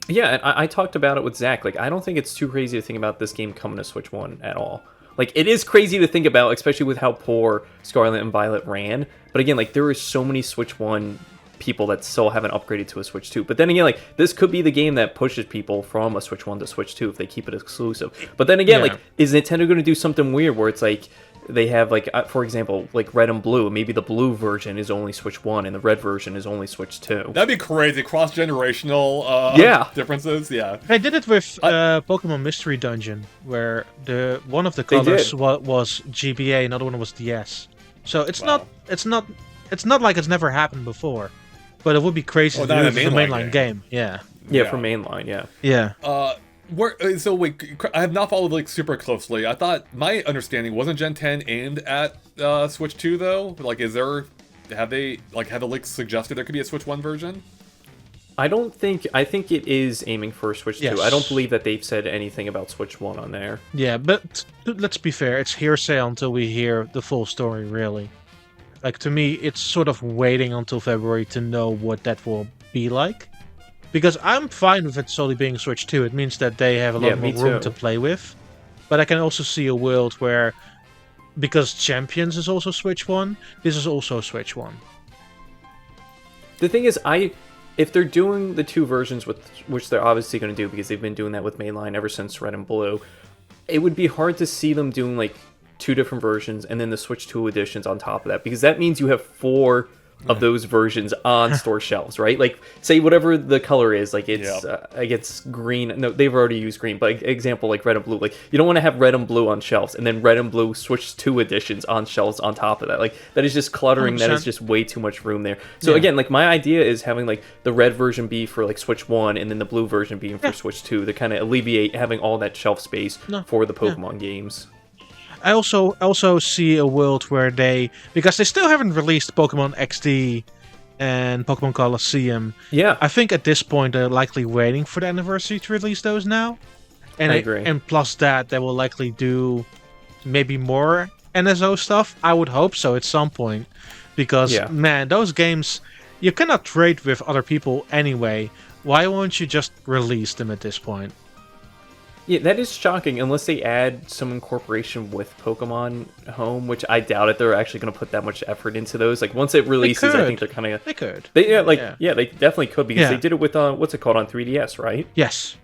Yeah, and I talked about it with Zach. Like, I don't think it's too crazy to think about this game coming to Switch 1 at all. Like, it is crazy to think about, especially with how poor Scarlet and Violet ran. But again, like, there are so many Switch 1 people that still haven't upgraded to a Switch 2. But then again, like, this could be the game that pushes people from a Switch 1 to Switch 2 if they keep it exclusive. But then again, like, is Nintendo going to do something weird where it's like, they have, like, for example, like Red and Blue. Maybe the blue version is only Switch 1 and the red version is only Switch 2. That'd be crazy. Cross-generational differences, yeah. They did it with Pokemon Mystery Dungeon, where one of the colors was GBA, another one was DS. So it's not like it's never happened before. But it would be crazy to do it for the mainline game. Yeah, for mainline, yeah. So wait, I have not followed like super closely. I thought my understanding wasn't Gen 10 aimed at Switch 2 though. Like, have the leaks suggested there could be a Switch 1 version? I think it is aiming for Switch 2. I don't believe that they've said anything about Switch 1 on there. Yeah, but let's be fair. It's hearsay until we hear the full story, really. Like, to me, it's sort of waiting until February to know what that will be like. Because I'm fine with it solely being Switch 2. It means that they have a lot more room to play with. But I can also see a world where, because Champions is also Switch 1, this is also Switch 1. The thing is, if they're doing the two versions, which they're obviously going to do because they've been doing that with mainline ever since Red and Blue, it would be hard to see them doing like 2 different versions, and then the Switch 2 editions on top of that, because that means you have 4 of those versions on store shelves, right? Like, say whatever the color is, like it's like it's green. No, they've already used green, but example like red and blue. Like, you don't want to have red and blue on shelves, and then red and blue Switch 2 editions on shelves on top of that. Like, that is just cluttering. 100%. That is just way too much room there. So again, like, my idea is having like the red version be for like Switch 1, and then the blue version being for Switch 2 to kind of alleviate having all that shelf space for the Pokemon games. I also see a world where because they still haven't released Pokemon XD and Pokemon Colosseum. Yeah. I think at this point they're likely waiting for the anniversary to release those now. And I agree. And plus that, they will likely do maybe more NSO stuff. I would hope so at some point. Because, man, those games, you cannot trade with other people anyway. Why won't you just release them at this point? Yeah, that is shocking, unless they add some incorporation with Pokemon Home, which I doubt it. They're actually going to put that much effort into those. Like, once it releases, I think they're kind of... They could. They definitely could, because they did it with, what's it called, on 3DS, right? Yes.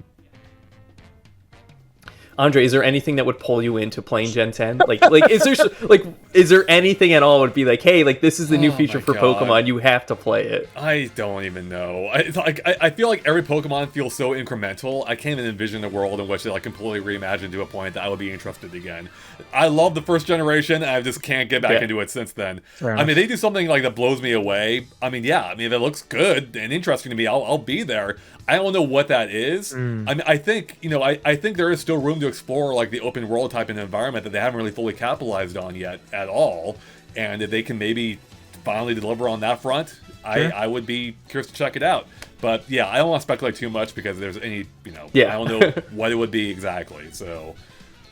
Andre, is there anything that would pull you into playing Gen 10? Like, is there anything at all would be like, hey, like, this is the new feature for Pokemon, you have to play it? I don't even know. I feel like every Pokemon feels so incremental. I can't even envision a world in which they like completely reimagined to a point that I would be interested again. I love the first generation, and I just can't get back into it since then. I mean, they do something like that blows me away. I mean, if it looks good and interesting to me, I'll be there. I don't know what that is. I mean, I think, I think there is still room to explore like the open world type of environment that they haven't really fully capitalized on yet at all. And if they can maybe finally deliver on that front, I would be curious to check it out. But I don't want to speculate too much because there's any, I don't know what it would be exactly. So,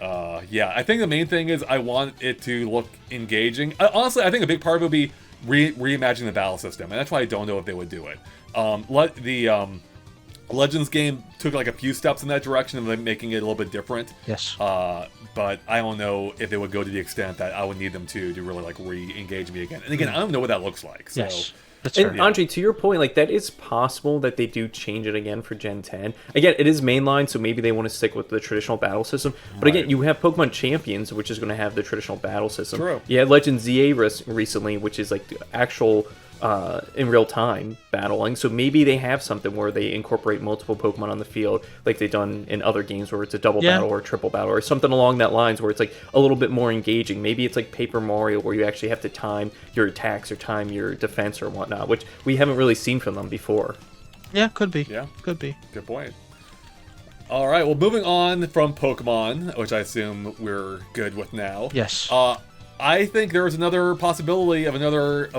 I think the main thing is I want it to look engaging. Honestly, I think a big part of it would be reimagining the battle system. And that's why I don't know if they would do it. Legends game took like a few steps in that direction of making it a little bit different. Yes. But I don't know if they would go to the extent that I would need them to really like re-engage me again. And again, I don't know what that looks like. So. Yes. That's fair. Andre, to your point, like, that is possible that they do change it again for Gen 10. Again, it is mainline, so maybe they want to stick with the traditional battle system. But again, you have Pokemon Champions, which is going to have the traditional battle system. True. You had Legend ZA recently, which is like the actual in real time battling. So maybe they have something where they incorporate multiple Pokemon on the field, like they've done in other games where it's a double battle or a triple battle or something along that lines where it's like a little bit more engaging. Maybe it's like Paper Mario where you actually have to time your attacks or time your defense or whatnot, which we haven't really seen from them before. Yeah, could be. Yeah. Could be. Good point. All right, well, moving on from Pokemon, which I assume we're good with now. Yes. I think there is another possibility of another.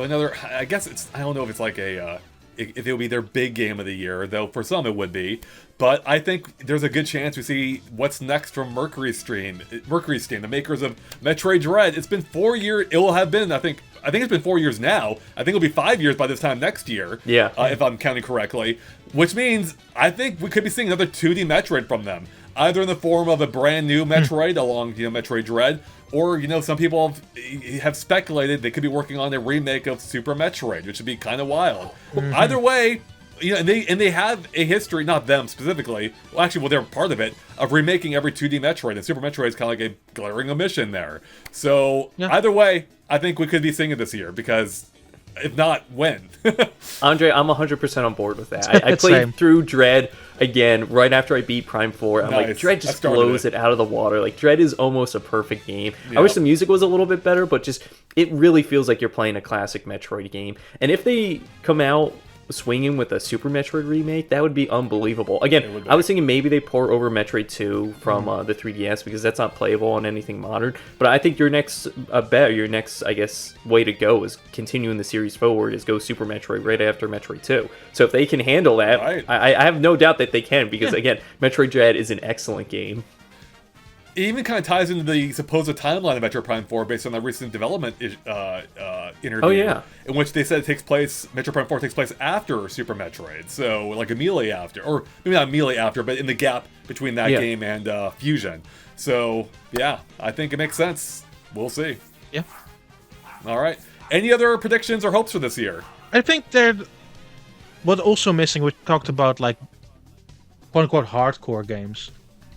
I guess I don't know if it's like if it would be their big game of the year, though for some it would be. But I think there's a good chance we see what's next from Mercury Steam, the makers of Metroid Dread. It's been 4 years. It will have been, I think it's been 4 years now. I think it'll be 5 years by this time next year. Yeah. If I'm counting correctly. Which means I think we could be seeing another 2D Metroid from them. Either in the form of a brand new Metroid along, Metroid Dread, or, some people have speculated they could be working on a remake of Super Metroid, which would be kind of wild. Either way, and they have a history, not them specifically, they're part of it, of remaking every 2D Metroid, and Super Metroid is kind of like a glaring omission there. So, either way, I think we could be seeing it this year, because if not, when? Andre, I'm 100% on board with that. I played through Dread again right after I beat Prime 4. I'm like, Dread just blows it out of the water. Like, Dread is almost a perfect game. I wish the music was a little bit better, but just, it really feels like you're playing a classic Metroid game. And if they come out swinging with a Super Metroid remake, that would be unbelievable. Again, I was thinking maybe they port over Metroid 2 from the 3DS because that's not playable on anything modern. But I think your next I guess, way to go is continuing the series forward is go Super Metroid right after Metroid 2. So if they can handle that, I have no doubt that they can because, again, Metroid Dread is an excellent game. It even kind of ties into the supposed timeline of Metroid Prime 4 based on the recent development interview. In which they said Metroid Prime 4 takes place after Super Metroid. So, like immediately after. Or maybe not immediately after, but in the gap between that game and Fusion. So, I think it makes sense. We'll see. Yeah. All right. Any other predictions or hopes for this year? I think what also missing, we talked about, like, quote-unquote hardcore games.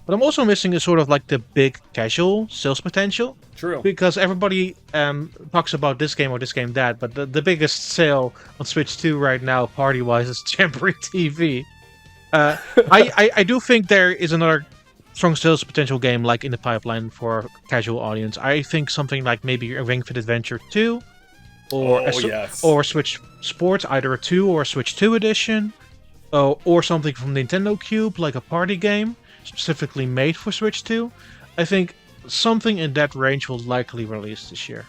What I'm also missing is sort of like the big casual sales potential. True. Because everybody talks about this game or this game that, but the biggest sale on Switch 2 right now, party-wise, is Jamboree TV. I do think there is another strong sales potential game like in the pipeline for a casual audience. I think something like maybe a Ring Fit Adventure 2, or Switch Sports, either a 2 or a Switch 2 edition, or something from Nintendo Cube, like a party game specifically made for Switch 2. I think something in that range will likely release this year.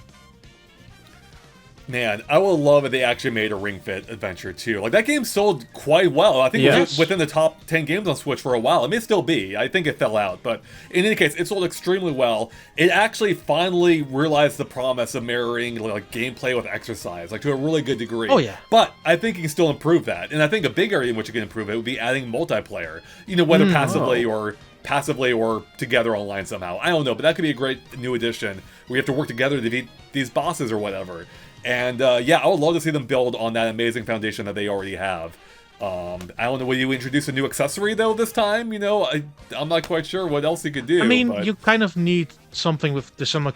Man, I would love if they actually made a Ring Fit Adventure 2. Like, that game sold quite well. I think it was within the top 10 games on Switch for a while. It may still be. I think it fell out. But in any case, it sold extremely well. It actually finally realized the promise of mirroring like gameplay with exercise, like to a really good degree. Oh, yeah. But I think you can still improve that. And I think a big area in which you can improve it would be adding multiplayer. You know, whether passively or together online somehow. I don't know, but that could be a great new addition where you have to work together to beat these bosses or whatever. And yeah, I would love to see them build on that amazing foundation that they already have. I don't know, will you introduce a new accessory though this time? You know, I'm not quite sure what else you could do. I mean, you kind of need something with the similar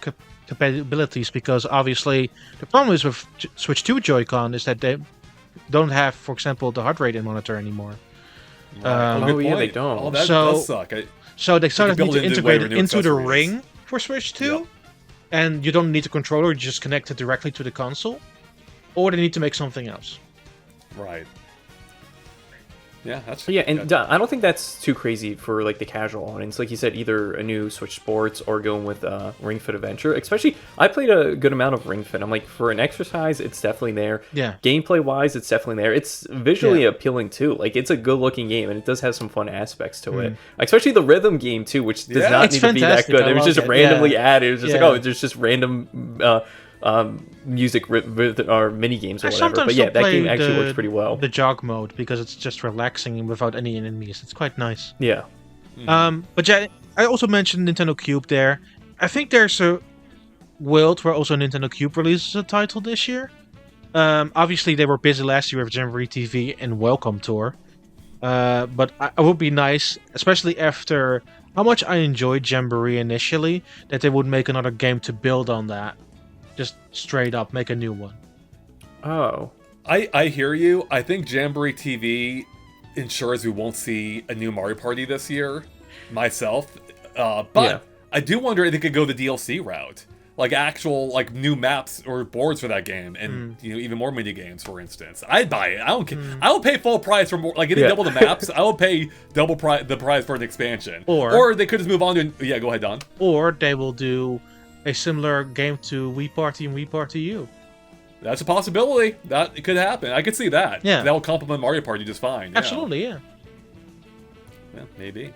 capabilities, because obviously the problem is with Switch 2 Joy-Con is that they don't have, for example, the heart rate monitor anymore. They don't. Oh, that does suck. So they sort of need to integrate it into the accessories. Ring for Switch 2, and you don't need a controller, you just connect it directly to the console, or they need to make something else. Right. Yeah, that's and I don't think that's too crazy for like the casual audience. Like you said, either a new Switch Sports or going with Ring Fit Adventure. Especially, I played a good amount of Ring Fit. I'm like, for an exercise, it's definitely there. Yeah. Gameplay wise, it's definitely there. It's visually appealing too. Like, it's a good looking game, and it does have some fun aspects to it. Especially the rhythm game too, which does not need to be that good. It was just randomly added. It was just like, oh, there's just random music or mini games or whatever. But yeah, that game actually works pretty well. The jog mode, because it's just relaxing and without any enemies. It's quite nice. Yeah. But yeah, I also mentioned Nintendo Cube there. I think there's a world where also Nintendo Cube releases a title this year. Obviously, they were busy last year with Jamboree TV and Welcome Tour. But it would be nice, especially after how much I enjoyed Jamboree initially, that they would make another game to build on that. Just straight up make a new one. Oh. I hear you. I think Jamboree TV ensures we won't see a new Mario Party this year, myself. But I do wonder if they could go the DLC route. Like actual new maps or boards for that game, and you know, even more mini games, for instance. I'd buy it. I don't care. I will pay full price for more, like getting double the maps. I will pay double the price for an expansion. Or they could just move on to go ahead, Don. Or they will do a similar game to Wii Party and Wii Party U. That's a possibility. That could happen. I could see that. Yeah. That will complement Mario Party just fine. Yeah. Absolutely, yeah. Yeah, maybe.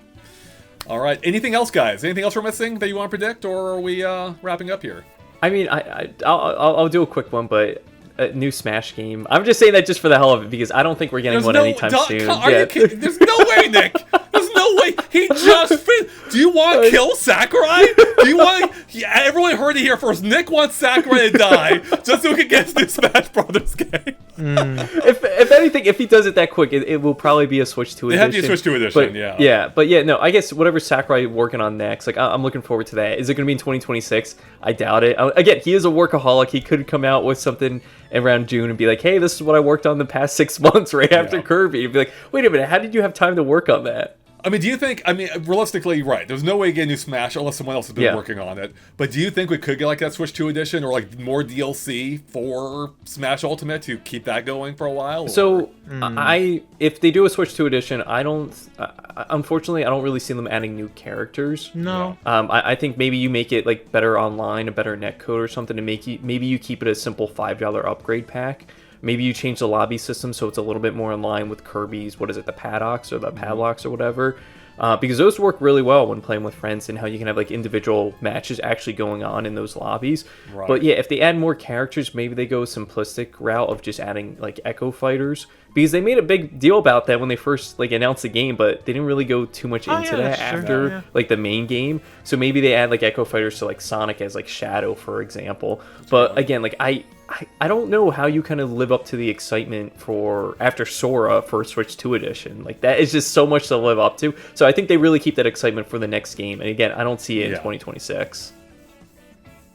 All right. Anything else, guys? Anything else we're missing that you want to predict, or are we wrapping up here? I mean, I'll do a quick one, but a new Smash game. I'm just saying that just for the hell of it, because I don't think we're getting one anytime soon. Are you kidding? There's no way, Nick. There's no way. He just Do you want to kill Sakurai? Do you want? Yeah, everyone heard it here first. Nick wants Sakurai to die just so we can get his new Smash Brothers game. If anything, if he does it that quick, it will probably be a Switch 2 edition. It had to be a Switch 2 edition, But no, I guess whatever Sakurai working on next, like I'm looking forward to that. Is it going to be in 2026? I doubt it. Again, he is a workaholic. He could come out with something around June and be like, hey, this is what I worked on the past 6 months right after Kirby. And be like, wait a minute, how did you have time to work on that? I mean, do you think, realistically, right, there's no way to get a new Smash unless someone else has been working on it. But do you think we could get like that Switch 2 edition or like more DLC for Smash Ultimate to keep that going for a while? So, if they do a Switch 2 edition, unfortunately, I don't really see them adding new characters. No. I think maybe you make it like better online, a better netcode or something to maybe you keep it a simple $5 upgrade pack. Maybe you change the lobby system so it's a little bit more in line with Kirby's, the paddocks or the padlocks or whatever. Because those work really well when playing with friends, and how you can have like individual matches actually going on in those lobbies. Right. But yeah, if they add more characters, maybe they go a simplistic route of just adding like Echo Fighters, because they made a big deal about that when they first like announced the game, but they didn't really go too much into that after like the main game. So maybe they add like Echo Fighters to like Sonic as like Shadow, for example. But again, like I don't know how you kind of live up to the excitement for after Sora for Switch 2 edition. Like that is just so much to live up to. So I think they really keep that excitement for the next game. And again, I don't see it in 2026.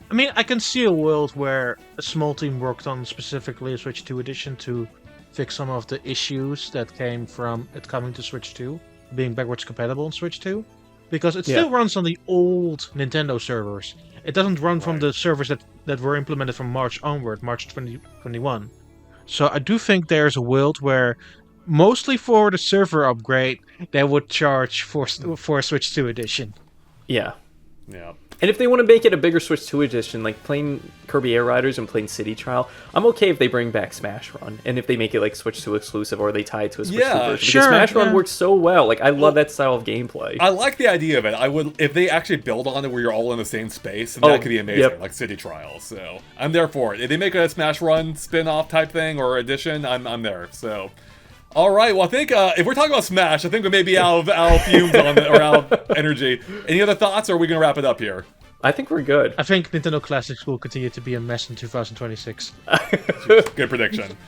I mean, I can see a world where a small team worked on specifically a Switch 2 edition to fix some of the issues that came from it coming to Switch 2, being backwards compatible on Switch 2, because it still runs on the old Nintendo servers. It doesn't run from the servers that were implemented from March onward, March 2021. So I do think there's a world where, mostly for the server upgrade, they would charge for a Switch 2 edition. Yeah. Yeah. And if they want to make it a bigger Switch 2 edition, like playing Kirby Air Riders and playing City Trial, I'm okay if they bring back Smash Run, and if they make it like Switch 2 exclusive, or they tie it to a Switch 2 version. Because Smash Run works so well. Like I love that style of gameplay. I like the idea of it. I would, if they actually build on it where you're all in the same space, and that could be amazing, like City Trial. So I'm there for it. If they make a Smash Run spin-off type thing or edition, I'm there. So. All right, well, I think if we're talking about Smash, I think we may be out of fumes on it, or out of energy. Any other thoughts, or are we going to wrap it up here? I think we're good. I think Nintendo Classics will continue to be a mess in 2026. Good prediction.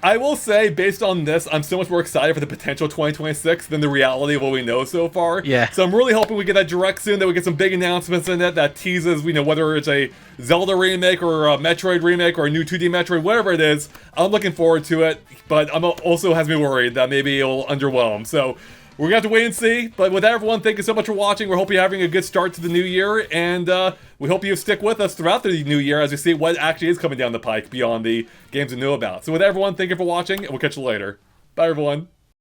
I will say, based on this, I'm so much more excited for the potential 2026 than the reality of what we know so far. Yeah. So I'm really hoping we get that direct soon, that we get some big announcements in it that teases, whether it's a Zelda remake or a Metroid remake or a new 2D Metroid, whatever it is. I'm looking forward to it, but I'm also has me worried that maybe it'll underwhelm. So we're going to have to wait and see. But with that, everyone, thank you so much for watching. We hope you're having a good start to the new year. And we hope you stick with us throughout the new year as we see what actually is coming down the pike beyond the games we know about. So with that, everyone, thank you for watching, and we'll catch you later. Bye, everyone.